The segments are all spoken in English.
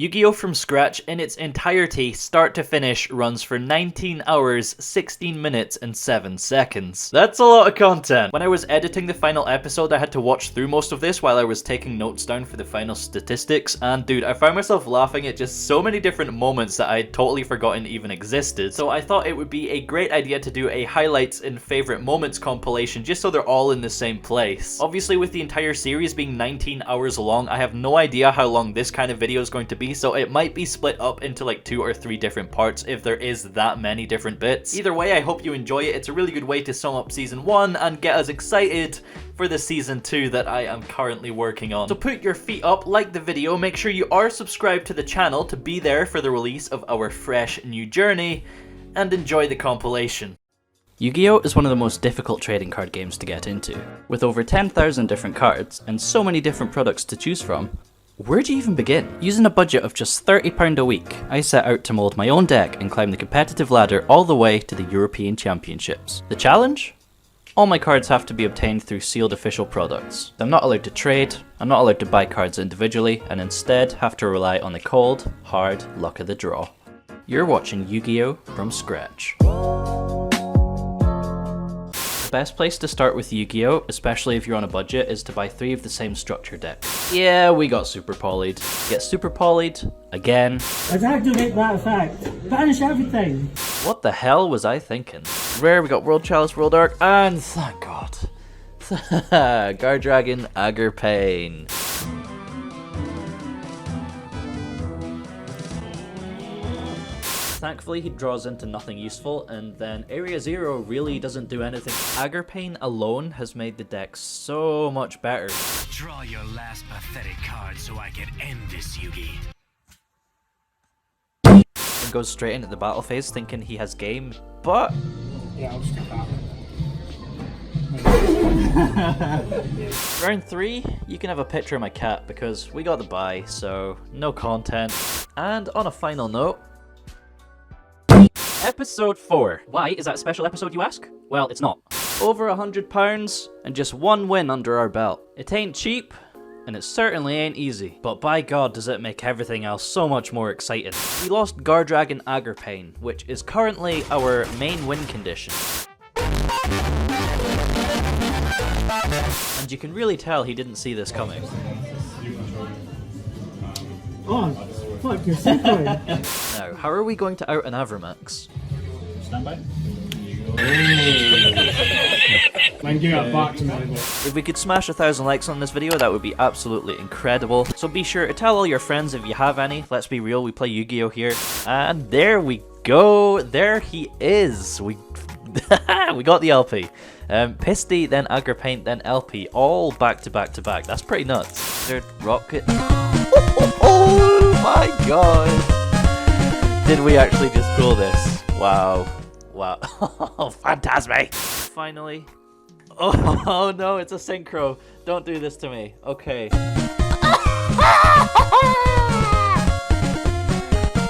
Yu-Gi-Oh! From Scratch in its entirety, start to finish, runs for 19 hours, 16 minutes, and 7 seconds. That's a lot of content. When I was editing the final episode, I had to watch through most of this while I was taking notes down for the final statistics, and dude, I found myself laughing at just so many different moments that I had totally forgotten even existed. So I thought it would be a great idea to do a highlights and favorite moments compilation just so they're all in the same place. Obviously, with the entire series being 19 hours long, I have no idea how long this kind of video is going to be, so it might be split up into like 2 or 3 different parts if there is that many different bits. Either way, I hope you enjoy it. It's a really good way to sum up season 1 and get us excited for the season 2 that I am currently working on. So put your feet up, like the video, make sure you are subscribed to the channel to be there for the release of our fresh new journey, and enjoy the compilation. Yu-Gi-Oh! Is one of the most difficult trading card games to get into. With over 10,000 different cards and so many different products to choose from, where do you even begin? Using a budget of just £30 a week, I set out to mould my own deck and climb the competitive ladder all the way to the European Championships. The challenge? All my cards have to be obtained through sealed official products. I'm not allowed to trade, I'm not allowed to buy cards individually, and instead have to rely on the cold, hard luck of the draw. You're watching Yu-Gi-Oh! From Scratch. The best place to start with Yu-Gi-Oh!, especially if you're on a budget, is to buy 3 of the same structure deck. Yeah, we got super polyed. Get super polyed again. Activate that effect. Banish everything. What the hell was I thinking? Rare, we got World Chalice, World Arc, and thank God. Guard Dragon, Agar Pain. Thankfully, he draws into nothing useful, and then Area Zero really doesn't do anything. Agar Pain alone has made the deck so much better. Draw your last pathetic card so I can end this, Yugi. And goes straight into the battle phase thinking he has game, but... Yeah, I'll just take that. Round 3, you can have a picture of my cat because we got the buy, so no content. And on a final note, Episode 4. Why is that a special episode, you ask? Well, it's not. Over £100 and just 1 win under our belt. It ain't cheap, and it certainly ain't easy. But by God, does it make everything else so much more exciting. We lost Guard Dragon Agar Pain, which is currently our main win condition. And you can really tell he didn't see this coming. Oh, fuck, you're so good. Now, how are we going to out an Avramax? Stand by. Man, give that back to me. If we could smash 1,000 likes on this video, that would be absolutely incredible. So be sure to tell all your friends if you have any. Let's be real, we play Yu-Gi-Oh! Here. And there we go. There he is. We got the LP. Pisty, then Agar Paint, then LP. All back to back to back. That's pretty nuts. Third Rocket. Oh my God. Did we actually just pull this? Wow. Wow. Oh, Phantasme. Finally. Oh no, it's a synchro. Don't do this to me. Okay.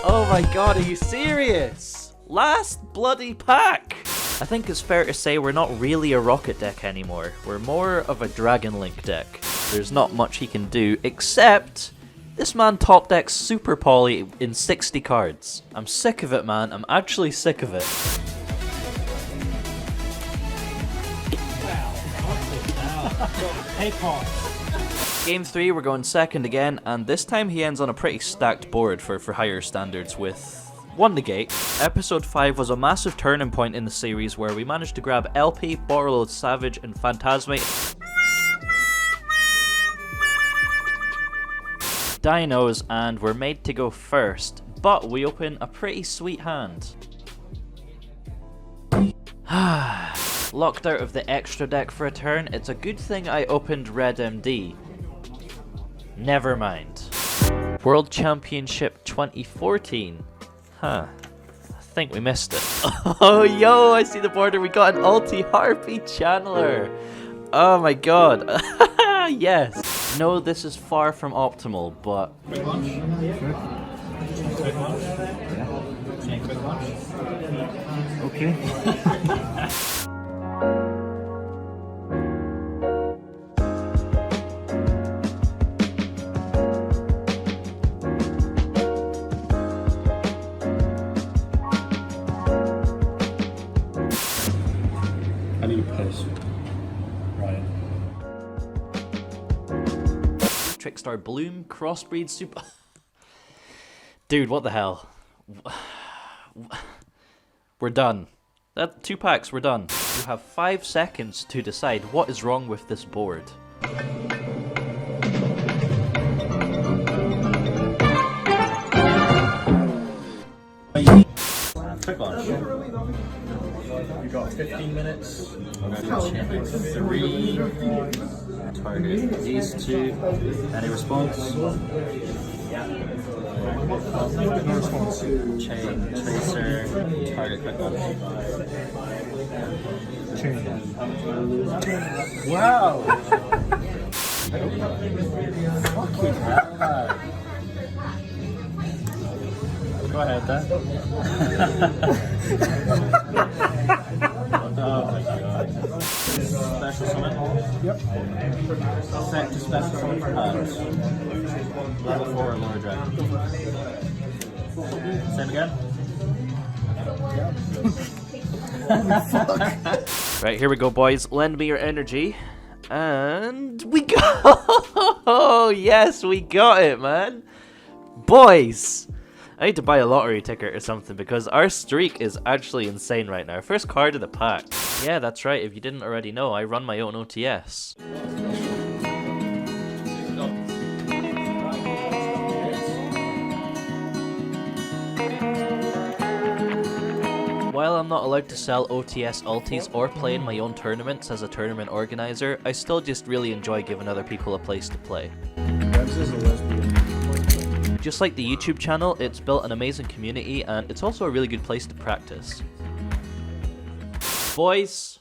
Oh my God, are you serious? Last bloody pack. I think it's fair to say we're not really a rocket deck anymore. We're more of a Dragon Link deck. There's not much he can do except this man top decks Super Poly in 60 cards. I'm sick of it, man. I'm actually sick of it. Game 3, we're going second again, and this time he ends on a pretty stacked board for higher standards with 1 negate. Episode 5 was a massive turning point in the series where we managed to grab LP, Borreload Savage, and Phantasme. Dinos, and we're made to go first, but we open a pretty sweet hand. Locked out of the extra deck for a turn. It's a good thing I opened Red MD. Never mind. World Championship 2014. Huh. I think we missed it. Oh, yo, I see the border. We got an ulti Harpy Channeler. Oh my God. Yes. No, this is far from optimal, but... Quick launch? Sure. Quick launch? Yeah. Quick launch? Okay. boys. Right. Trickstar Bloom, Crossbreed Super... Dude, what the hell? We're done. That 2 packs, we're done. You have 5 seconds to decide what is wrong with this board. Quick launch. You got 15 minutes. 3. Target these 2. Any response? No response. Chain, tracer, target quick launch. Chain. Wow! Fucking hell. Go ahead then. Oh my god. Special summon? Yep. Effect to special summon for cards. Level 4 or lower dragon. Same again? Right, here we go, boys. Lend me your energy. And we go! Yes, we got it, man. Boys! I need to buy a lottery ticket or something because our streak is actually insane right now. First card of the pack. Yeah, that's right. If you didn't already know, I run my own OTS. While I'm not allowed to sell OTS ultis or play in my own tournaments as a tournament organizer, I still just really enjoy giving other people a place to play. Revz is a lesbian. Just like the YouTube channel, it's built an amazing community and it's also a really good place to practice. Boys,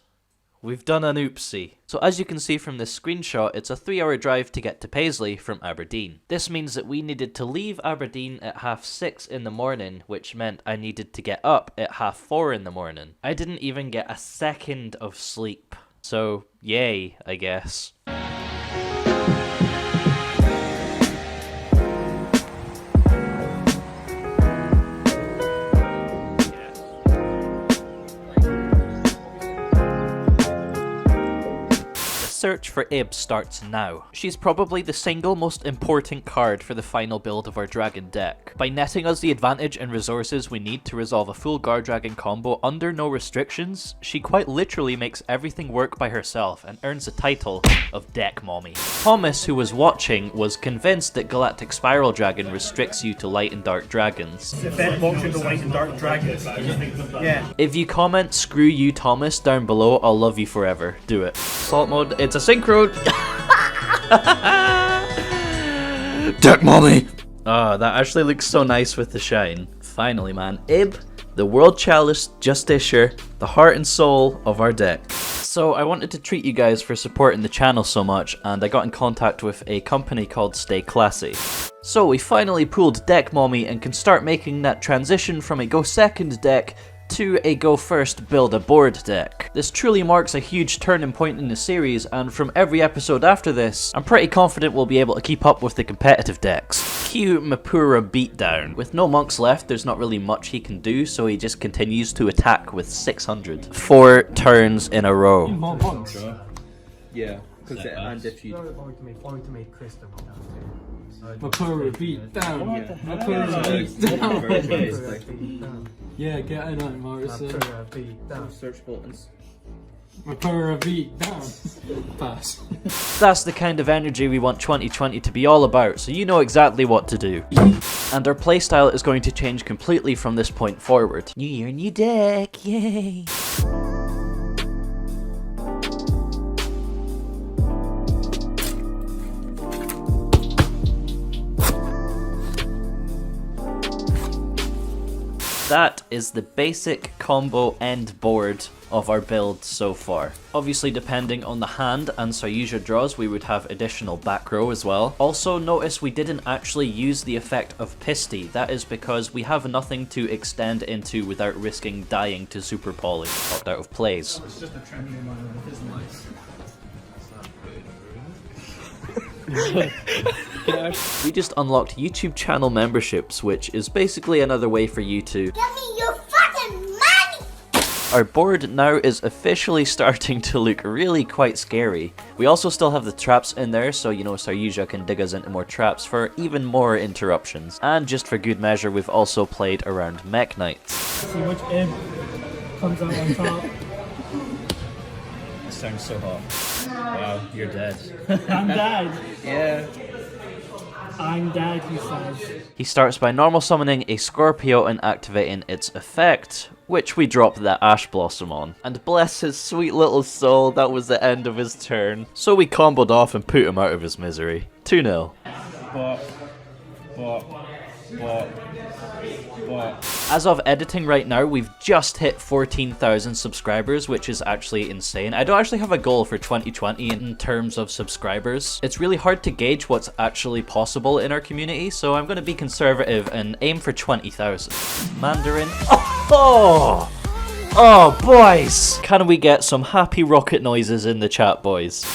we've done an oopsie. So as you can see from this screenshot, it's a 3-hour drive to get to Paisley from Aberdeen. This means that we needed to leave Aberdeen at 6:30 in the morning, which meant I needed to get up at 4:30 in the morning. I didn't even get a second of sleep. So, yay, I guess. Search for Ib starts now. She's probably the single most important card for the final build of our dragon deck. By netting us the advantage and resources we need to resolve a full guard dragon combo under no restrictions, she quite literally makes everything work by herself and earns the title of Deck Mommy. Thomas, who was watching, was convinced that Galactic Spiral Dragon restricts you to light and dark dragons. Event watching the light and dark dragons. Yeah. If you comment "screw you Thomas" down below, I'll love you forever. Do it. Salt mode, it's a synchro. Deck Mommy! Ah, that actually looks so nice with the shine. Finally, man. Ib, the World Chalice Justisher, the heart and soul of our deck. So I wanted to treat you guys for supporting the channel so much, and I got in contact with a company called Stay Classy. So we finally pulled Deck Mommy and can start making that transition from a go second deck to a go first build a board deck. This truly marks a huge turning point in the series, and from every episode after this, I'm pretty confident we'll be able to keep up with the competitive decks. Cue Mapura Beatdown. With no monks left, there's not really much he can do, so he just continues to attack with 600. 4 turns in a row. Yeah, because and if you Mapura beat down. Mapura beat down. Yeah, get it out, Morrison. search buttons. Mapura beat down. Pass. That's the kind of energy we want 2020 to be all about, so you know exactly what to do. And our playstyle is going to change completely from this point forward. New year, new deck, yay! That is the basic combo end board of our build so far. Obviously, depending on the hand and Yugioh draws, we would have additional back row as well. Also, notice we didn't actually use the effect of Pisty. That is because we have nothing to extend into without risking dying to Super Poly. Popped out of plays. It's just a trendy one, isn't We just unlocked YouTube channel memberships, which is basically another way for you to Give me your fucking money! Our board now is officially starting to look really quite scary. We also still have the traps in there, so you know Yugioh can dig us into more traps for even more interruptions. And just for good measure, we've also played around Mech Knights. See which imp comes out on top. It sounds so hot. Wow, you're dead. I'm dead. Yeah. I'm dead, he says. He starts by normal summoning a Scorpio and activating its effect, which we drop the Ash Blossom on. And bless his sweet little soul, that was the end of his turn. So we comboed off and put him out of his misery. 2-0. As of editing right now, we've just hit 14,000 subscribers, which is actually insane. I don't actually have a goal for 2020 in terms of subscribers. It's really hard to gauge what's actually possible in our community, so I'm going to be conservative and aim for 20,000. Mandarin. Oh, boys! Can we get some happy rocket noises in the chat, boys?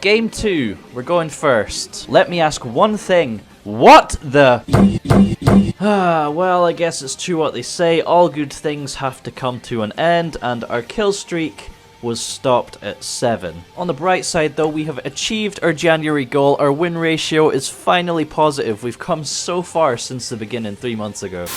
Game 2, we're going first. Let me ask one thing. What the... well, I guess it's true what they say. All good things have to come to an end, and our kill streak was stopped at 7. On the bright side though, we have achieved our January goal. Our win ratio is finally positive. We've come so far since the beginning 3 months ago.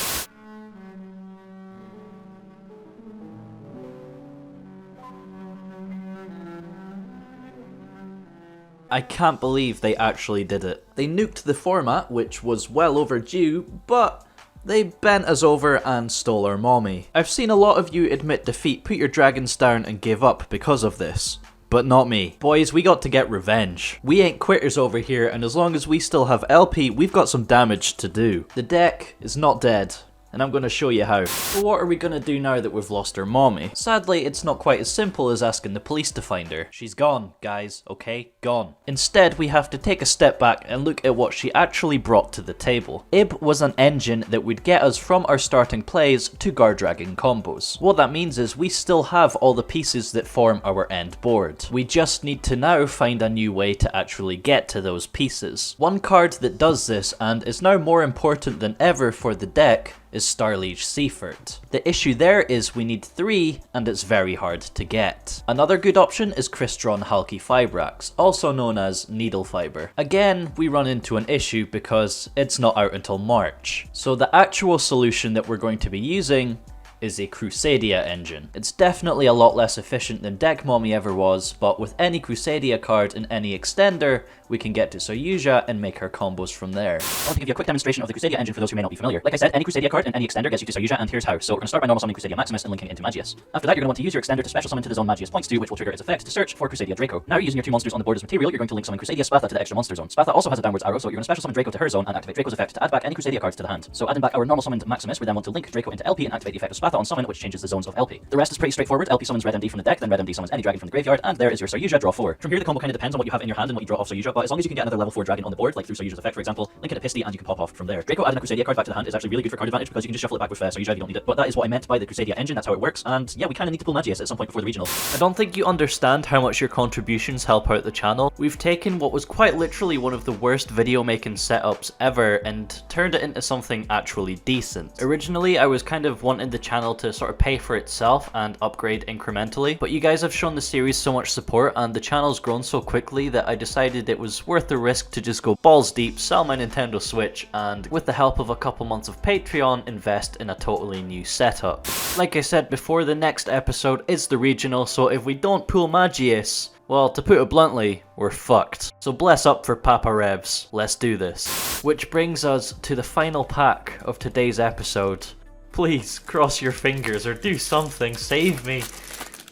I can't believe they actually did it. They nuked the format, which was well overdue, but they bent us over and stole our mommy. I've seen a lot of you admit defeat, put your dragons down and give up because of this. But not me. Boys, we got to get revenge. We ain't quitters over here, and as long as we still have LP, we've got some damage to do. The deck is not dead, and I'm going to show you how. So what are we going to do now that we've lost our mommy? Sadly, it's not quite as simple as asking the police to find her. She's gone, guys, okay? Gone. Instead, we have to take a step back and look at what she actually brought to the table. Ib was an engine that would get us from our starting plays to guard dragging combos. What that means is we still have all the pieces that form our end board. We just need to now find a new way to actually get to those pieces. One card that does this and is now more important than ever for the deck is Starliege Seaford. The issue there is we need 3 and it's very hard to get. Another good option is Crystron Halki Fibrax, also known as Needle Fiber. Again, we run into an issue because it's not out until March. So the actual solution that we're going to be using is a Crusadia engine. It's definitely a lot less efficient than Deck Mommy ever was, but with any Crusadia card and any extender, we can get to Yugioh and make our combos from there. I want to give you a quick demonstration of the Crusadia engine for those who may not be familiar. Like I said, any Crusadia card and any extender gets you to Yugioh, and here's how. So we're going to start by normal summoning Crusadia Maximus and linking it into Magius. After that, you're going to want to use your extender to special summon to the zone Magius points to, which will trigger its effect to search for Crusadia Draco. Now you're using your 2 monsters on the board as material, you're going to link summon Crusadia Spatha to the extra monster zone. Spatha also has a downwards arrow, so you're going to special summon Draco to her zone and activate Draco's effect to add back any Crusadia cards to the hand. So adding back our normal summoned Maximus, we then want to link Draco into LP and activate the effect of Spatha on summon, which changes the zones of LP. The rest is pretty straightforward. LP summons Red MD from the deck, then Red MD summons any dragon from the graveyard, and there is your Yugioh, draw 4. From here the combo kind of depends on what you have in your hand and what you draw off Yugioh, but as long as you can get another level 4 dragon on the board, like through Yugioh's effect for example, link it to Pisty and you can pop off from there. Draco adding a Crusadia card back to the hand is actually really good for card advantage because you can just shuffle it back with Yugioh if you don't need it. But that is what I meant by the Crusadia engine, that's how it works, and yeah, we kind of need to pull Magius at some point before the regional. I don't think you understand how much your contributions help out the channel. We've taken what was quite literally one of the worst video making setups ever and turned it into something actually decent. Originally, I was kind of wanting the channel to sort of pay for itself and upgrade incrementally, but you guys have shown the series so much support and the channel's grown so quickly that I decided it was worth the risk to just go balls deep, sell my Nintendo Switch, and with the help of a couple months of Patreon, invest in a totally new setup. Like I said before, the next episode is the regional, so if we don't pull Magius, well, to put it bluntly, we're fucked. So bless up for Papa Revs, let's do this. Which brings us to the final pack of today's episode. Please, cross your fingers or do something, save me.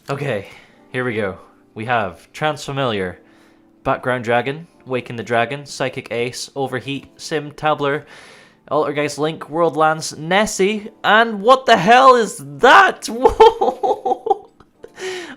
Okay, here we go. we have Transfamiliar, Background Dragon, Waken the Dragon, Psychic Ace, Overheat, Sim, Tabler, Altergeist Link, Worldlands, Nessie, and what the hell is that? Whoa!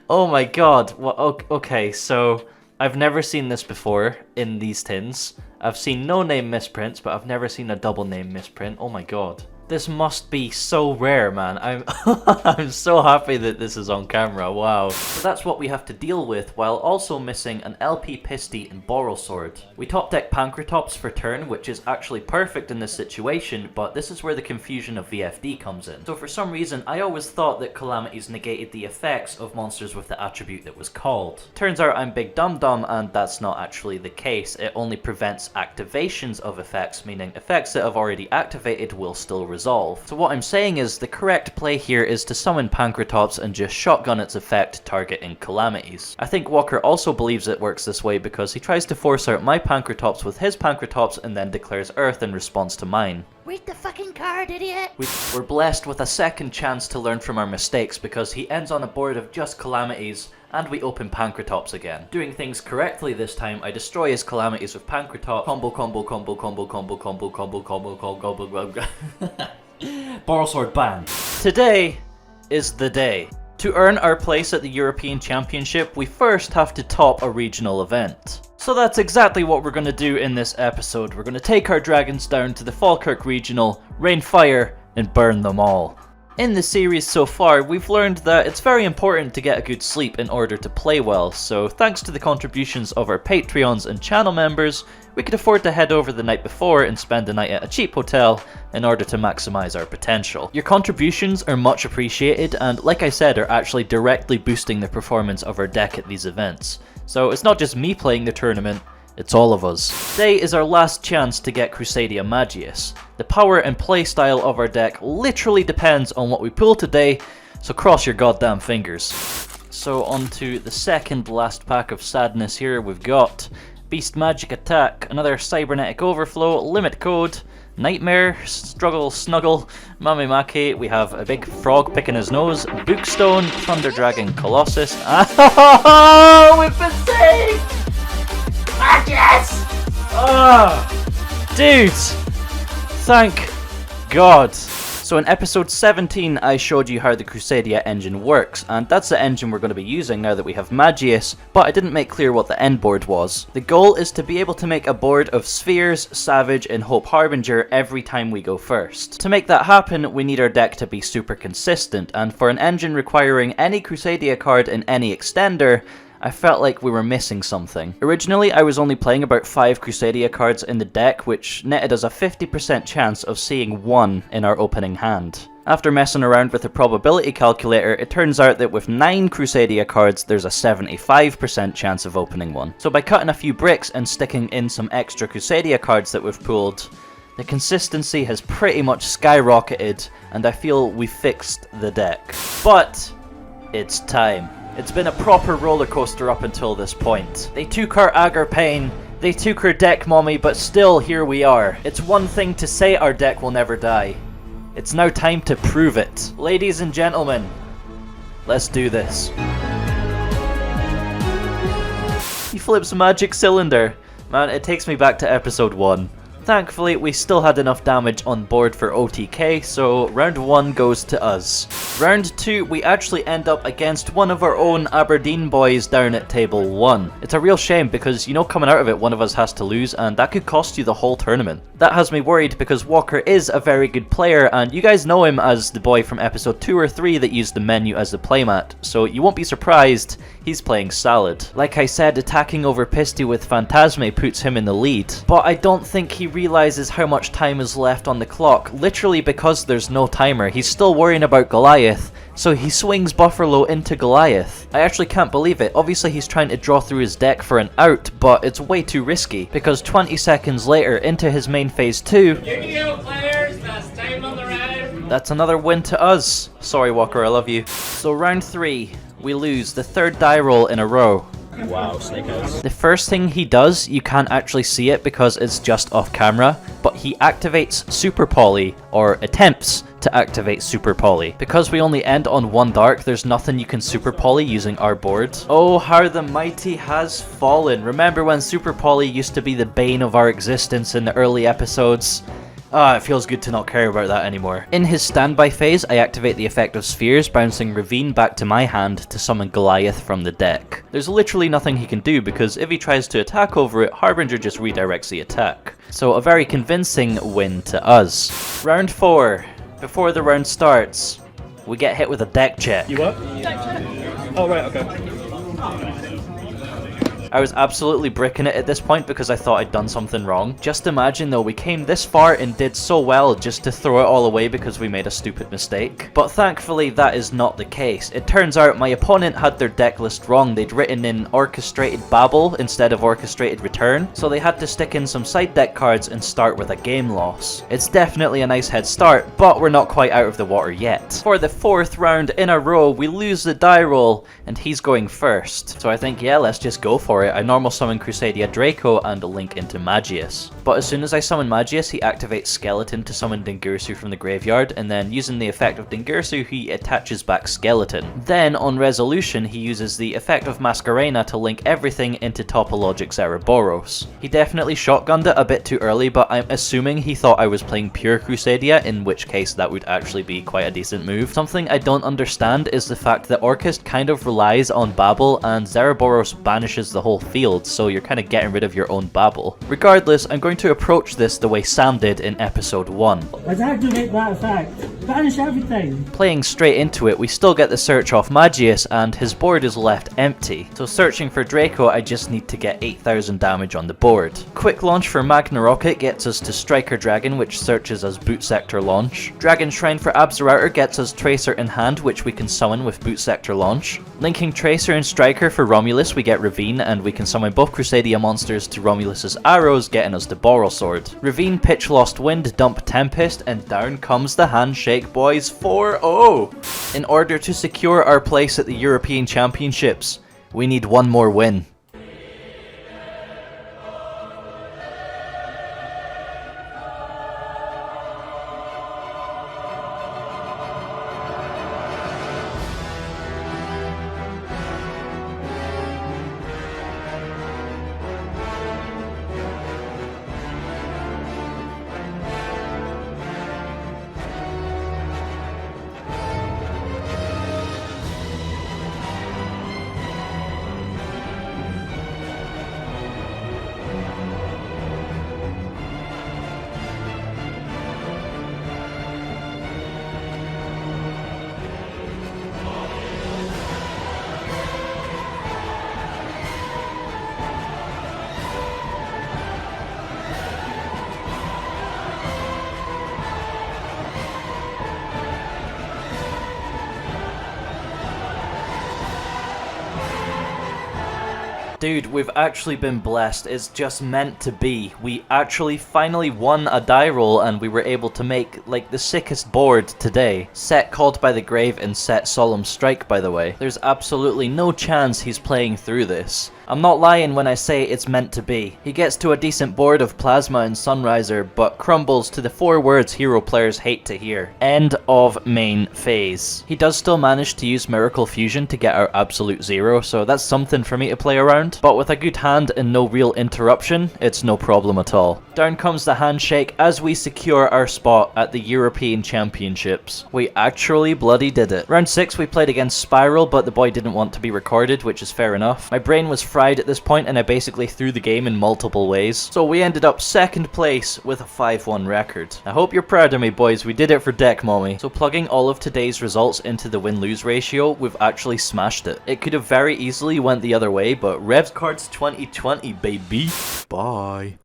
Oh my god. Okay, so I've never seen this before in these tins. I've seen no name misprints, but I've never seen a double name misprint. Oh my god. This must be so rare, man. I'm so happy that this is on camera. Wow. So that's what we have to deal with, while also missing an LP Pisty and Borrelsword. We top deck Pancratops for turn, which is actually perfect in this situation, but this is where the confusion of VFD comes in. So for some reason, I always thought that Calamities negated the effects of monsters with the attribute that was called. Turns out I'm big dum dum, and that's not actually the case. It only prevents activations of effects, meaning effects that have already activated will still resolve. So what I'm saying is the correct play here is to summon Pancratops and just shotgun its effect, targeting Calamities. I think Walker also believes it works this way because he tries to force out my Pancratops with his Pancratops and then declares Earth in response to mine. Read the fucking card, idiot! We're blessed with a second chance to learn from our mistakes because he ends on a board of just Calamities and we open Pancratops again. Doing things correctly this time, I destroy his Calamities with Pancratops. Combo. Borrelsword ban. Today is the day. To earn our place at the European Championship, we first have to top a regional event. So that's exactly what we're going to do in this episode. We're going to take our dragons down to the Falkirk Regional, rain fire, and burn them all. In the series so far, we've learned that it's very important to get a good sleep in order to play well, so thanks to the contributions of our Patreons and channel members, we could afford to head over the night before and spend the night at a cheap hotel in order to maximize our potential. Your contributions are much appreciated and, like I said, are actually directly boosting the performance of our deck at these events. So it's not just me playing the tournament, it's all of us. Today is our last chance to get Crusadia Magius. The power and playstyle of our deck literally depends on what we pull today, so cross your goddamn fingers. So on to the second last pack of sadness here. We've got Beast Magic Attack, another Cybernetic Overflow, Limit Code, Nightmare, Struggle Snuggle, Mamimaki, we have a big frog picking his nose, Bookstone, Thunder Dragon Colossus. Oh, we've been saved! Yes! Dude! Thank God. So in episode 17 I showed you how the Crusadia engine works, and that's the engine we're going to be using now that we have Magius, but I didn't make clear what the end board was. The goal is to be able to make a board of Spheres, Savage, and Hope Harbinger every time we go first. To make that happen, we need our deck to be super consistent, and for an engine requiring any Crusadia card in any extender, I felt like we were missing something. Originally, I was only playing about 5 Crusadia cards in the deck, which netted us a 50% chance of seeing one in our opening hand. After messing around with the probability calculator, it turns out that with 9 Crusadia cards, there's a 75% chance of opening one. So by cutting a few bricks and sticking in some extra Crusadia cards that we've pulled, the consistency has pretty much skyrocketed, and I feel we fixed the deck. But it's time. It's been a proper roller coaster up until this point. They took our Agar Pain, they took our deck mommy, but still here we are. It's one thing to say our deck will never die. It's now time to prove it. Ladies and gentlemen, let's do this. He flips Magic Cylinder. Man, it takes me back to episode 1. Thankfully, we still had enough damage on board for OTK, so round 1 goes to us. Round 2, we actually end up against one of our own Aberdeen boys down at table 1. It's a real shame because, you know, coming out of it, one of us has to lose, and that could cost you the whole tournament. That has me worried because Walker is a very good player, and you guys know him as the boy from episode 2 or 3 that used the menu as the playmat, so you won't be surprised he's playing salad. Like I said, attacking over Pisty with Phantasme puts him in the lead, but I don't think he realizes how much time is left on the clock. Literally, because there's no timer, he's still worrying about Goliath, so he swings Bufferlo into Goliath. I actually can't believe it. Obviously he's trying to draw through his deck for an out, but it's way too risky, because 20 seconds later into his main phase 2, Yugioh players, best time on the round. That's another win to us. Sorry Walker, I love you. So round 3, we lose the 3rd die roll in a row. Wow, Snake Eyes. The first thing he does, you can't actually see it because it's just off camera, but he activates Super Poly, or attempts to activate Super Poly. Because we only end on 1 dark, there's nothing you can Super Poly using our board. Oh, how the mighty has fallen. Remember when Super Poly used to be the bane of our existence in the early episodes? Ah, it feels good to not care about that anymore. In his standby phase, I activate the effect of spheres, bouncing Ravine back to my hand to summon Goliath from the deck. There's literally nothing he can do because if he tries to attack over it, Harbinger just redirects the attack. So a very convincing win to us. Round 4. Before the round starts, we get hit with a deck check. You what? Oh, right, okay. I was absolutely bricking it at this point because I thought I'd done something wrong. Just imagine though, we came this far and did so well just to throw it all away because we made a stupid mistake. But thankfully that is not the case. It turns out my opponent had their deck list wrong. They'd written in Orchestrated Babel instead of Orchestrated Return, so they had to stick in some side deck cards and start with a game loss. It's definitely a nice head start, but we're not quite out of the water yet. For the 4th round in a row, we lose the die roll and he's going first. So I think, yeah, let's just go for it. I normal summon Crusadia Draco and a link into Magius. But as soon as I summon Magius, he activates Skeleton to summon Dingirsu from the graveyard, and then using the effect of Dingirsu, he attaches back Skeleton. Then, on resolution, he uses the effect of Masquerena to link everything into Topologic Zeraboros. He definitely shotgunned it a bit too early, but I'm assuming he thought I was playing pure Crusadia, in which case that would actually be quite a decent move. Something I don't understand is the fact that Orcust kind of relies on Babel, and Zeraboros banishes the whole field, so you're kind of getting rid of your own Babel. Regardless, I'm going to approach this the way Sam did in episode 1. Let's activate that effect. Banish everything. Playing straight into it, we still get the search off Magius, and his board is left empty. So searching for Draco, I just need to get 8,000 damage on the board. Quick launch for Magna Rocket gets us to Striker Dragon, which searches as Boot Sector launch. Dragon Shrine for Absorouter gets us Tracer in hand, which we can summon with Boot Sector launch. Linking Tracer and Striker for Romulus, we get Ravine, and we can summon both Crusadia monsters to Romulus's arrows, getting us the Boral Sword. Ravine, Pitch Lost Wind, Dump Tempest, and down comes the Handshake Boys 4-0. In order to secure our place at the European Championships, we need one more win. Dude, we've actually been blessed. It's just meant to be. We actually finally won a die roll and we were able to make, like, the sickest board today. Set Called by the Grave and set Solemn Strike, by the way. There's absolutely no chance he's playing through this. I'm not lying when I say it's meant to be. He gets to a decent board of Plasma and Sunriser, but crumbles to the 4 words hero players hate to hear. End of main phase. He does still manage to use Miracle Fusion to get our absolute 0, so that's something for me to play around. But with a good hand and no real interruption, it's no problem at all. Down comes the handshake as we secure our spot at the European Championships. We actually bloody did it. Round 6 we played against Spiral, but the boy didn't want to be recorded, which is fair enough. My brain was fried at this point and I basically threw the game in multiple ways. So we ended up 2nd place with a 5-1 record. I hope you're proud of me, boys. We did it for Deck Mommy. So plugging all of today's results into the win-lose ratio, we've actually smashed it. It could have very easily went the other way, but RevzCards 2020, baby. Bye.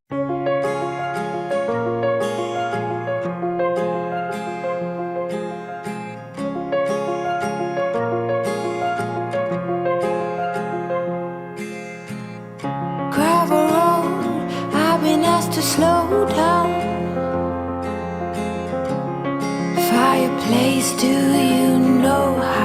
Gravel road, I've been asked to slow down. Fireplace, do you know how?